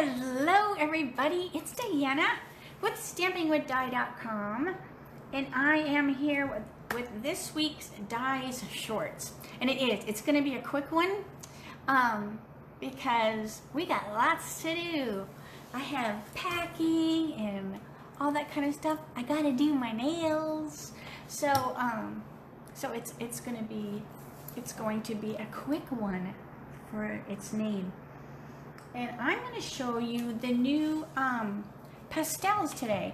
Hello everybody, it's Diana with stampingwithdye.com, and I am here with this week's Dies Shorts. And it's going to be a quick one because we got lots to do. I have packing and all that kind of stuff. I got to do my nails. So it's going to be a quick one for its name. And I'm going to show you the new pastels today.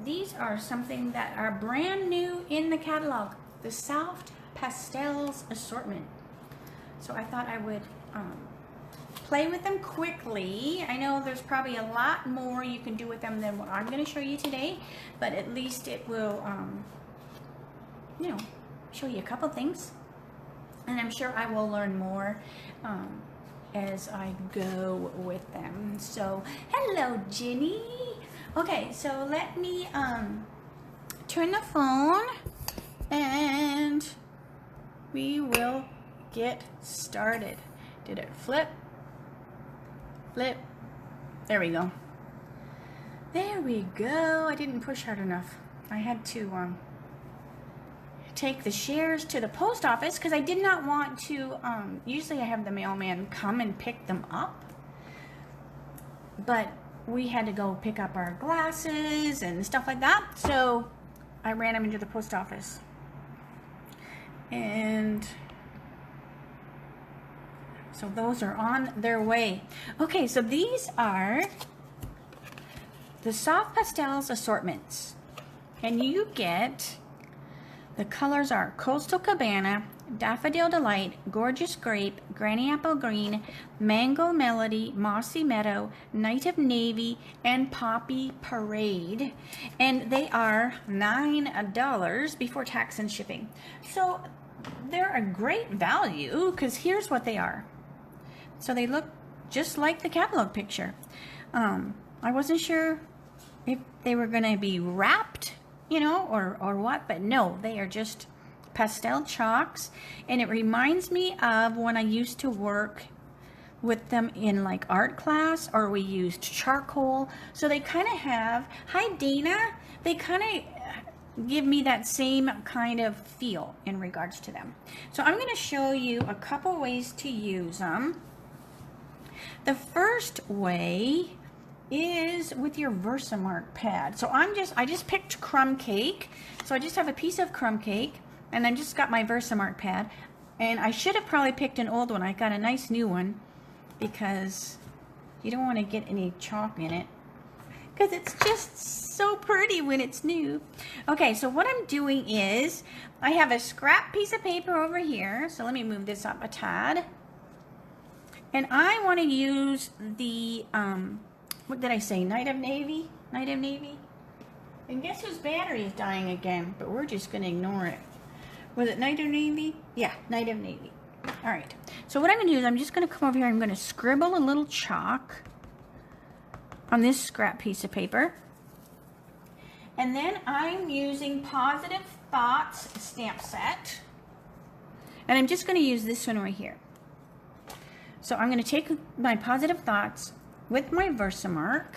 These are something that are brand new in the catalog, the Soft Pastels Assortment. So I thought I would play with them quickly. I know there's probably a lot more you can do with them than what I'm going to show you today, but at least it will, show you a couple things. And I'm sure I will learn more as I go with them. So hello Jenny. Okay, so let me turn the phone and we will get started. Did it flip? There we go. There we go. I didn't push hard enough. I had to take the shares to the post office because I did not want to, usually I have the mailman come and pick them up, but we had to go pick up our glasses and stuff like that, so I ran them into the post office. And so those are on their way. Okay, so these are the Soft Pastels Assortments, and you get, the colors are Coastal Cabana, Daffodil Delight, Gorgeous Grape, Granny Apple Green, Mango Melody, Mossy Meadow, Night of Navy, and Poppy Parade. And they are $9 before tax and shipping. So they're a great value because here's what they are. So they look just like the catalog picture. I wasn't sure if they were going to be wrapped, or what, but no, they are just pastel chalks, and it reminds me of when I used to work with them in like art class, or we used charcoal. So they kind of have, hi Dana, they kind of give me that same kind of feel in regards to them. So I'm going to show you a couple ways to use them. The first way is with your Versamark pad. So I just picked crumb cake. So I just have a piece of crumb cake, and I just got my Versamark pad. And I should have probably picked an old one. I got a nice new one because you don't want to get any chalk in it, because it's just so pretty when it's new. Okay, so what I'm doing is I have a scrap piece of paper over here. So let me move this up a tad. And I want to use the what did I say? Night of Navy? Night of Navy? And guess whose battery is dying again? But we're just going to ignore it. Was it Night of Navy? Yeah, Night of Navy. All right. So what I'm going to do is I'm just going to come over here. I'm going to scribble a little chalk on this scrap piece of paper. And then I'm using Positive Thoughts stamp set. And I'm just going to use this one right here. So I'm going to take my Positive Thoughts with my Versamark,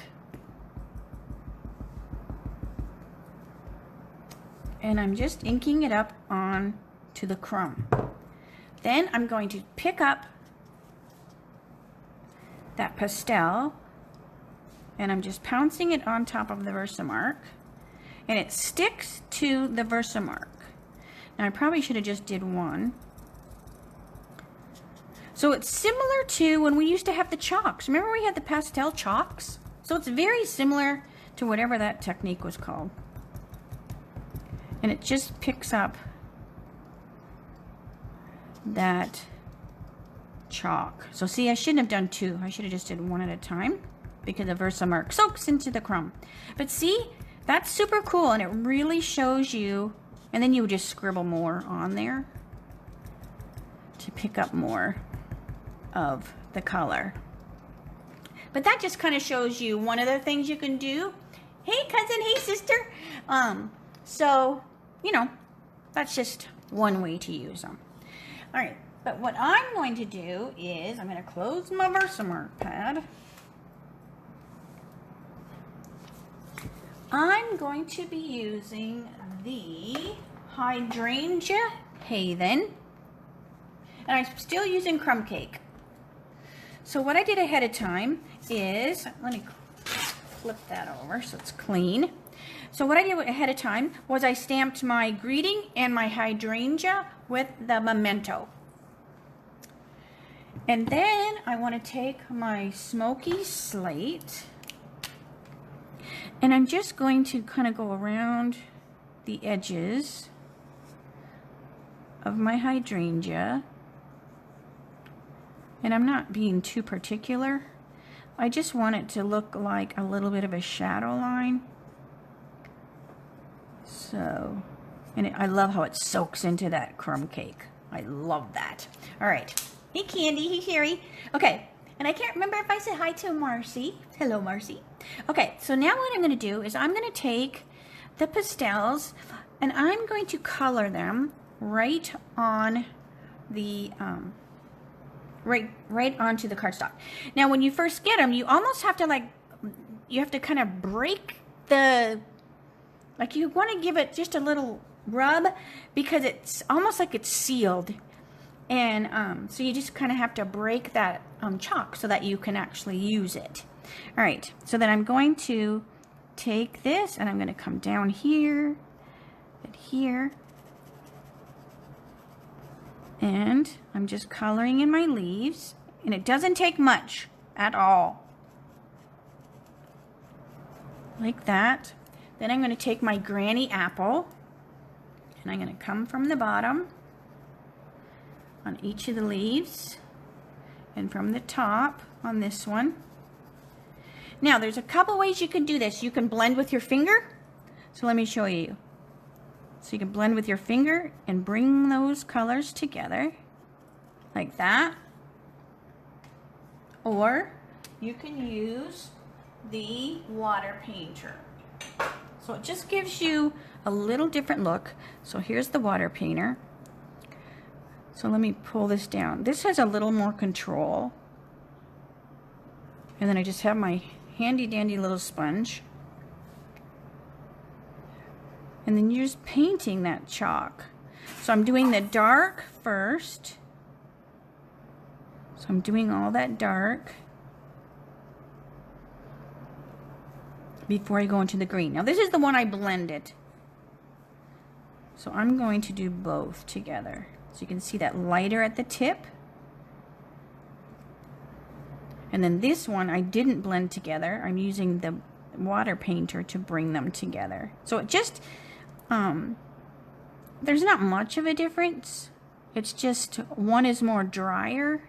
and I'm just inking it up on to the crumb. Then I'm going to pick up that pastel, and I'm just pouncing it on top of the Versamark, and it sticks to the Versamark. Now I probably should have just did one. So it's similar to when we used to have the chalks. Remember we had the pastel chalks? So it's very similar to whatever that technique was called. And it just picks up that chalk. So see, I shouldn't have done two. I should have just did one at a time because the Versamark soaks into the crumb. But see, that's super cool, and it really shows you, and then you would just scribble more on there to pick up more of the color. But that just kind of shows you one of the things you can do. Hey cousin, hey sister. So that's just one way to use them. All right, but what I'm going to do is I'm going to close my Versamark pad, I'm going to be using the Hydrangea Haven, and I'm still using crumb cake. So what I did ahead of time is, let me flip that over so it's clean. So what I did ahead of time was I stamped my greeting and my hydrangea with the memento. And then I want to take my smoky slate, and I'm just going to kind of go around the edges of my hydrangea. And I'm not being too particular. I just want it to look like a little bit of a shadow line. So, and I love how it soaks into that crumb cake. I love that. All right. Hey, Candy. Hey, Sherry. Okay. And I can't remember if I said hi to Marcy. Hello, Marcy. Okay. So now what I'm going to do is I'm going to take the pastels and I'm going to color them right on the, right onto the cardstock. Now, when you first get them, you almost have to you have to kind of break the, you want to give it just a little rub because it's almost like it's sealed. And so you just kind of have to break that chalk so that you can actually use it. All right, so then I'm going to take this and I'm going to come down here and here. And I'm just coloring in my leaves, and it doesn't take much at all. Like that. Then I'm going to take my granny apple, and I'm going to come from the bottom on each of the leaves, and from the top on this one. Now, there's a couple ways you can do this. You can blend with your finger. So let me show you. So you can blend with your finger and bring those colors together like that. Or you can use the water painter. So it just gives you a little different look. So here's the water painter. So let me pull this down. This has a little more control. And then I just have my handy dandy little sponge. And then you're just painting that chalk. So I'm doing the dark first. So I'm doing all that dark before I go into the green. Now this is the one I blended. So I'm going to do both together. So you can see that lighter at the tip. And then this one I didn't blend together. I'm using the water painter to bring them together. So it just, there's not much of a difference. It's just one is more drier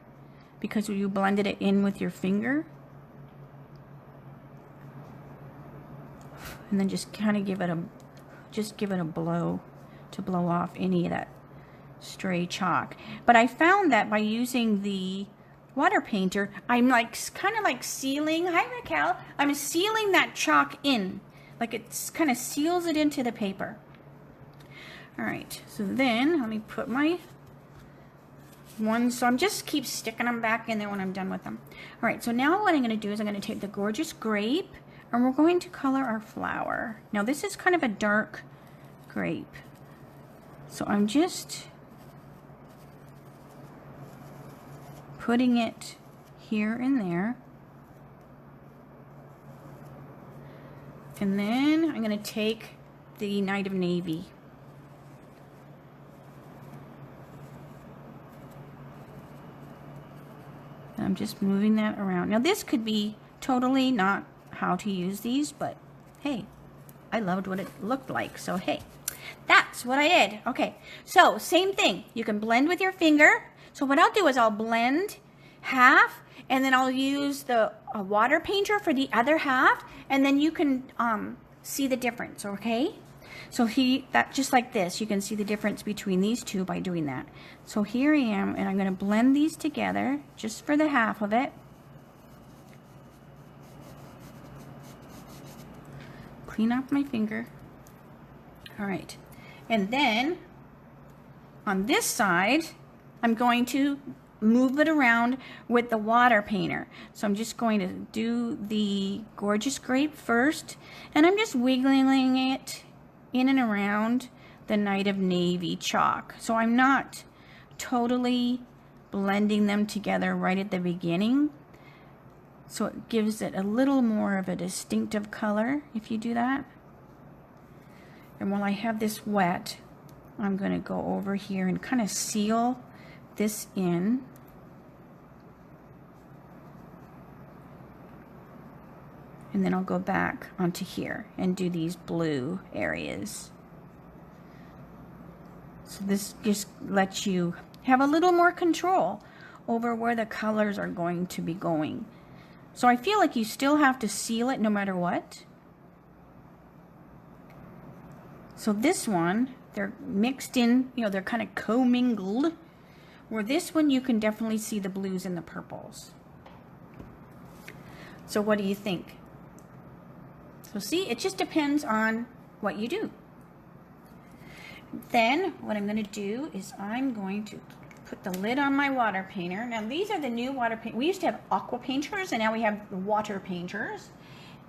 because you blended it in with your finger. And then just kind of give it a blow to blow off any of that stray chalk. But I found that by using the water painter, I'm kind of sealing, hi Raquel, I'm sealing that chalk in. Like it's kind of seals it into the paper. All right, so then let me put my ones, so I'm just keep sticking them back in there when I'm done with them. All right, so now what I'm going to do is I'm going to take the gorgeous grape and we're going to color our flower. Now this is kind of a dark grape. So I'm just putting it here and there. And then I'm going to take the Night of Navy. And I'm just moving that around. Now this could be totally not how to use these, but hey, I loved what it looked like, so hey, that's what I did. Okay, so same thing. You can blend with your finger. So what I'll do is I'll blend half, and then I'll use the water painter for the other half, and then you can see the difference, okay? So just like this, you can see the difference between these two by doing that. So here I am, and I'm going to blend these together just for the half of it. Clean off my finger. All right, and then on this side, I'm going to move it around with the water painter. So I'm just going to do the Gorgeous Grape first, and I'm just wiggling it in and around the Night of Navy chalk. So I'm not totally blending them together right at the beginning. So it gives it a little more of a distinctive color if you do that. And while I have this wet, I'm going to go over here and kind of seal this in. And then I'll go back onto here and do these blue areas. So this just lets you have a little more control over where the colors are going to be going. So I feel like you still have to seal it no matter what. So this one, they're mixed in, you know, they're kind of commingled. Where this one, you can definitely see the blues and the purples. So what do you think? So see, it just depends on what you do. Then what I'm going to do is I'm going to put the lid on my water painter. Now these are the new water paint. We used to have aqua painters, and now we have water painters.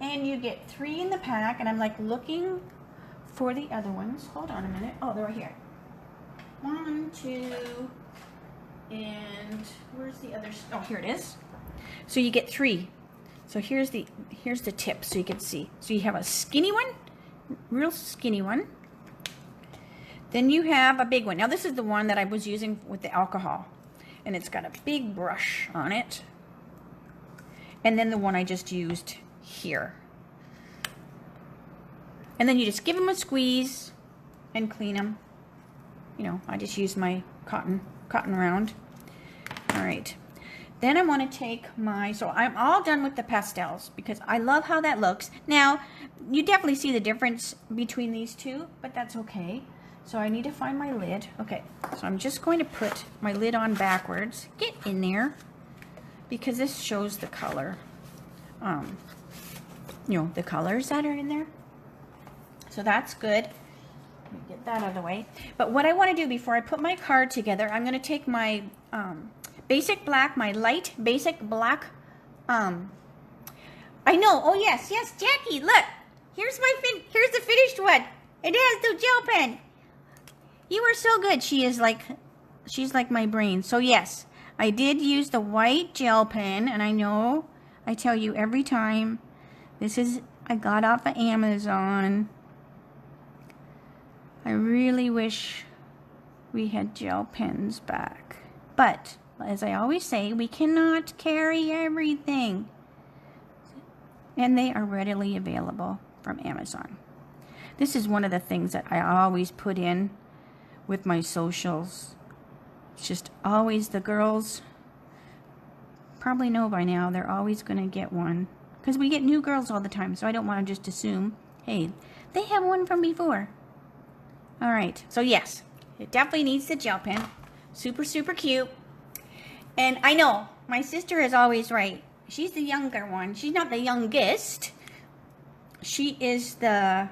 And you get 3 in the pack, and I'm like looking for the other ones. Hold on a minute. Oh, they're right here. 1, 2, and where's the other? Oh, here it is. So you get 3. So here's the tip, so you can see. So you have a skinny one, real skinny one. Then you have a big one. Now this is the one that I was using with the alcohol, and it's got a big brush on it. And then the one I just used here. And then you just give them a squeeze and clean them. You know, I just use my cotton round. All right. Then I want to take my, so I'm all done with the pastels because I love how that looks. Now, you definitely see the difference between these two, but that's okay. So I need to find my lid. Okay, so I'm just going to put my lid on backwards. Get in there, because this shows the color. You know, the colors that are in there. So that's good. Let me get that out of the way. But what I want to do before I put my card together, I'm going to take my basic black, my light basic black. I know. Oh yes, yes, Jackie. Look, here's here's the finished one. It has the gel pen. You were so good. She's like my brain. So yes, I did use the white gel pen, and I know I tell you every time. This is I got off of Amazon. I really wish we had gel pens back, but as I always say, we cannot carry everything, and they are readily available from Amazon. This is one of the things that I always put in with my socials. It's just always, the girls probably know by now, they're always going to get one, because we get new girls all the time, so I don't want to just assume, hey, they have one from before. All right, so yes, it definitely needs the gel pen. Super, super cute. And I know, my sister is always right. She's the younger one. She's not the youngest. She is the...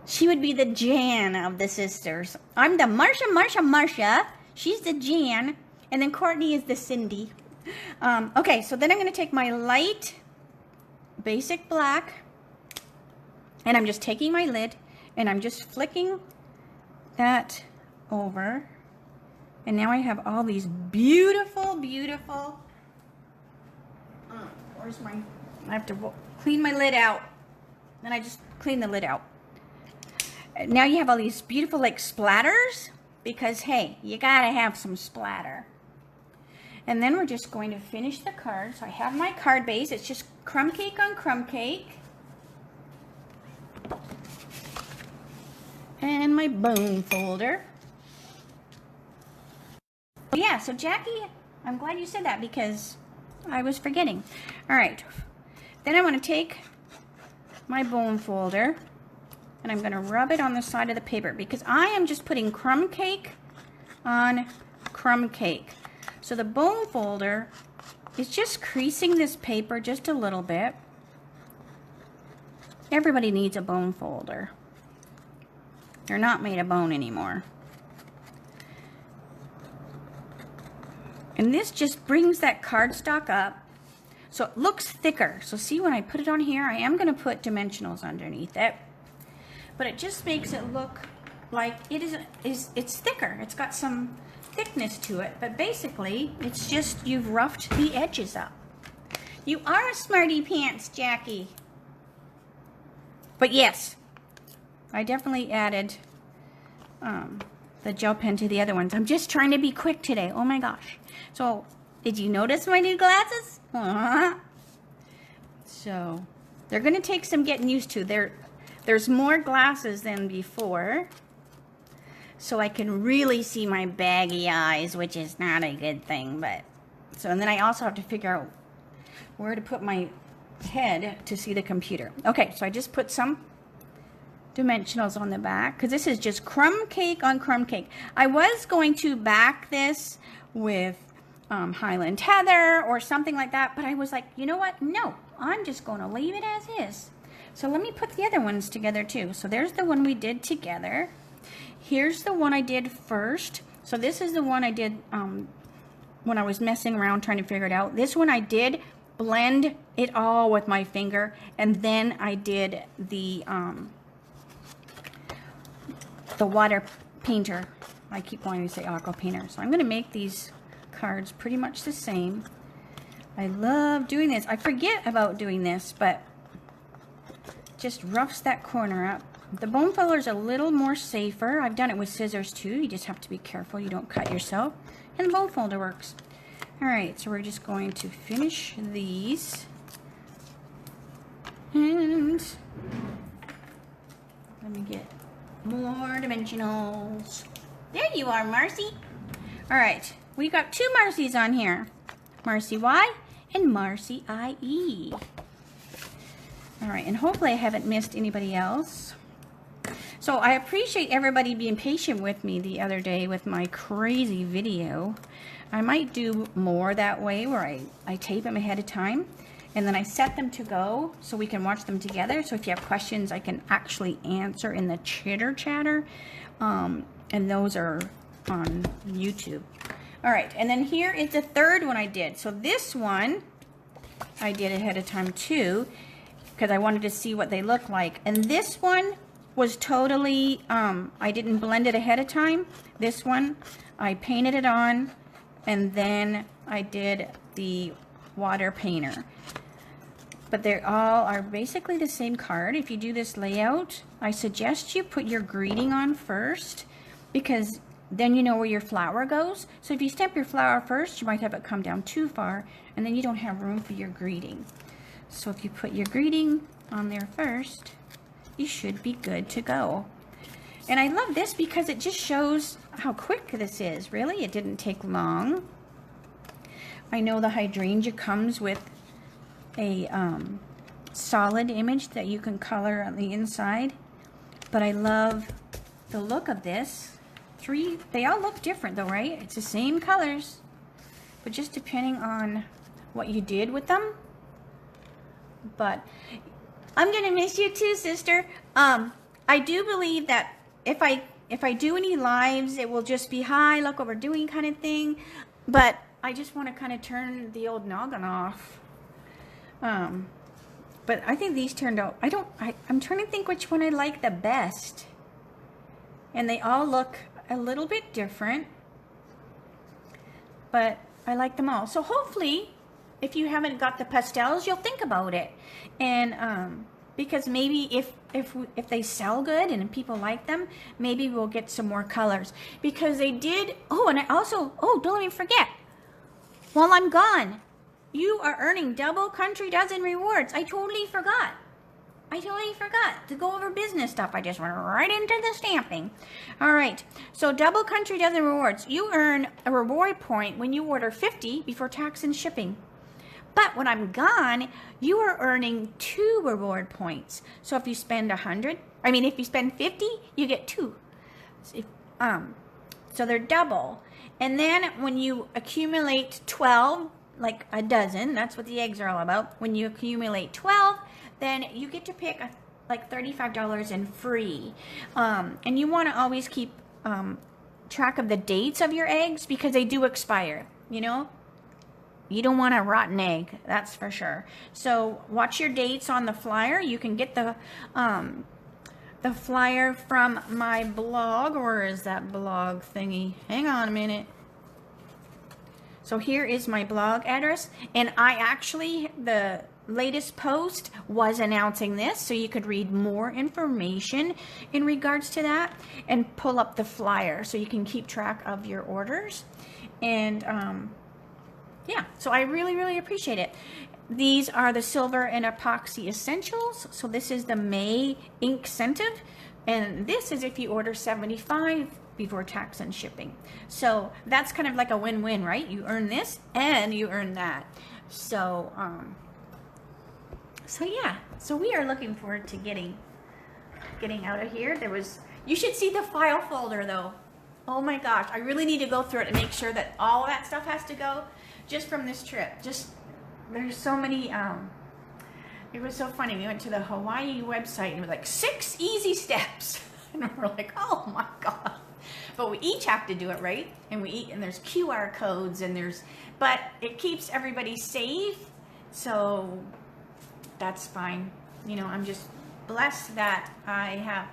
She would be the Jan of the sisters. I'm the Marsha. She's the Jan. And then Courtney is the Cindy. Okay, so then I'm going to take my light basic black. And I'm just taking my lid. And I'm just flicking that over. And now I have all these beautiful, beautiful... where's my... I have to clean my lid out. Then I just clean the lid out. Now you have all these beautiful like splatters, because hey, you gotta have some splatter. And then we're just going to finish the card. So I have my card base. It's just crumb cake on crumb cake. And my bone folder. Yeah, so Jackie, I'm glad you said that because I was forgetting. All right, then I want to take my bone folder, and I'm going to rub it on the side of the paper because I am just putting crumb cake on crumb cake. So the bone folder is just creasing this paper just a little bit. Everybody needs a bone folder. They're not made of bone anymore. And this just brings that cardstock up so it looks thicker. So see, when I put it on here, I am going to put dimensionals underneath it, but it just makes it look like it's thicker. It's got some thickness to it, but basically it's just you've roughed the edges up. You are a smarty pants, Jackie. But yes, I definitely added the gel pen to the other ones. I'm just trying to be quick today. Oh my gosh. So, did you notice my new glasses? So, they're going to take some getting used to. There's more glasses than before. So I can really see my baggy eyes, which is not a good thing. But so, and then I also have to figure out where to put my head to see the computer. Okay, so I just put some dimensionals on the back because this is just crumb cake on crumb cake. I was going to back this with Highland Heather or something like that, but I was like, you know what? No, I'm just going to leave it as is. So let me put the other ones together too. So there's the one we did together. Here's the one I did first. So this is the one I did when I was messing around trying to figure it out. This one I did blend it all with my finger, and then I did the water painter. I keep wanting to say aqua painter. So I'm going to make these cards pretty much the same. I love doing this. I forget about doing this, but just roughs that corner up. The bone filler is a little more safer. I've done it with scissors too. You just have to be careful you don't cut yourself. And the bone folder works. Alright, so we're just going to finish these. And let me get more dimensionals. There you are, Marcy. Alright, we got two Marcys on here. Marcy Y and Marcy IE. Alright, and hopefully I haven't missed anybody else. So I appreciate everybody being patient with me the other day with my crazy video. I might do more that way where I tape them ahead of time and then I set them to go so we can watch them together. So if you have questions, I can actually answer in the chitter chatter. And those are on YouTube. All right, and then here is the third one I did. So this one I did ahead of time too because I wanted to see what they look like. And this one was totally, I didn't blend it ahead of time. This one, I painted it on, and then I did the water painter. But they all are basically the same card. If you do this layout, I suggest you put your greeting on first, because then you know where your flower goes. So if you stamp your flower first, you might have it come down too far, and then you don't have room for your greeting. So if you put your greeting on there first, you should be good to go. And I love this because it just shows how quick this is. Really, it didn't take long. I know the hydrangea comes with a solid image that you can color on the inside, but I love the look of this. They all look different though, right? It's the same colors, but just depending on what you did with them. But I'm gonna miss you too, sister. I do believe that if I do any lives, it will just be, hi, look what we're doing kind of thing. But I just want to kind of turn the old noggin off. But I think these turned out, I'm trying to think which one I like the best. And they all look a little bit different, but I like them all. So hopefully, if you haven't got the pastels, you'll think about it. And because maybe if they sell good and people like them, maybe we'll get some more colors. Because they did, and I also, don't let me forget, while I'm gone, you are earning double country dozen rewards. I totally forgot to go over business stuff. I just went right into the stamping. All right, so double country dozen rewards. You earn a reward point when you order 50 before tax and shipping. But when I'm gone, you are earning 2 reward points. So if you spend if you spend 50, you get 2. So they're double. And then when you accumulate 12, like a dozen, that's what the eggs are all about. When you accumulate 12, then you get to pick like $35 and free. And you want to always keep track of the dates of your eggs because they do expire. you know. You don't want a rotten egg, that's for sure. So watch your dates on the flyer. You can get the flyer from my blog. Or is that blog thingy? Hang on a minute. So here is my blog address, and I actually, the latest post was announcing this, so you could read more information in regards to that and pull up the flyer so you can keep track of your orders. And yeah, so I really, really appreciate it. These are the silver and epoxy essentials. So this is the May ink scented, and this is if you order 75 before tax and shipping. So that's kind of like a win-win, right? You earn this and you earn that. So so yeah, so we are looking forward to getting out of here. You should see the file folder though. Oh my gosh, I really need to go through it and make sure that all that stuff has to go just from this trip. There's so many, it was so funny. We went to the Hawaii website and it was like 6 easy steps. And we're like, oh my God. But we each have to do it, right? And there's QR codes but it keeps everybody safe. So that's fine. You know, I'm just blessed that I have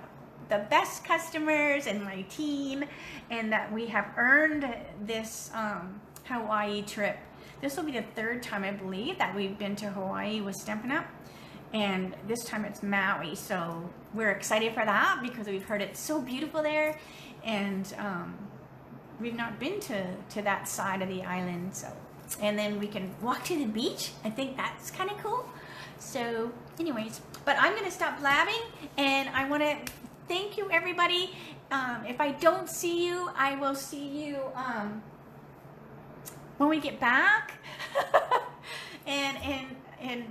the best customers and my team, and that we have earned this Hawaii trip. This will be the 3rd time, I believe, that we've been to Hawaii with Stampin' Up. And this time it's Maui, so we're excited for that because we've heard it's so beautiful there, and we've not been to that side of the island. So, and then we can walk to the beach. I think that's kind of cool. So anyways, but I'm gonna stop blabbing, and I want to thank you, everybody. If I don't see you, I will see you when we get back. and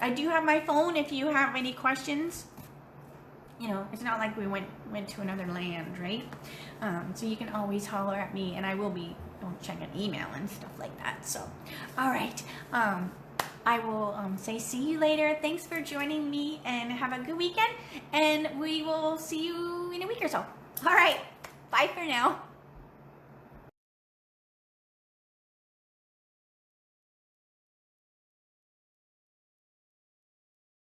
I do have my phone if you have any questions. You know, it's not like we went to another land, right? So you can always holler at me, and I will be checking email and stuff like that. So, all right. I will say see you later. Thanks for joining me, and have a good weekend. And we will see you in a week or so. All right. Bye for now.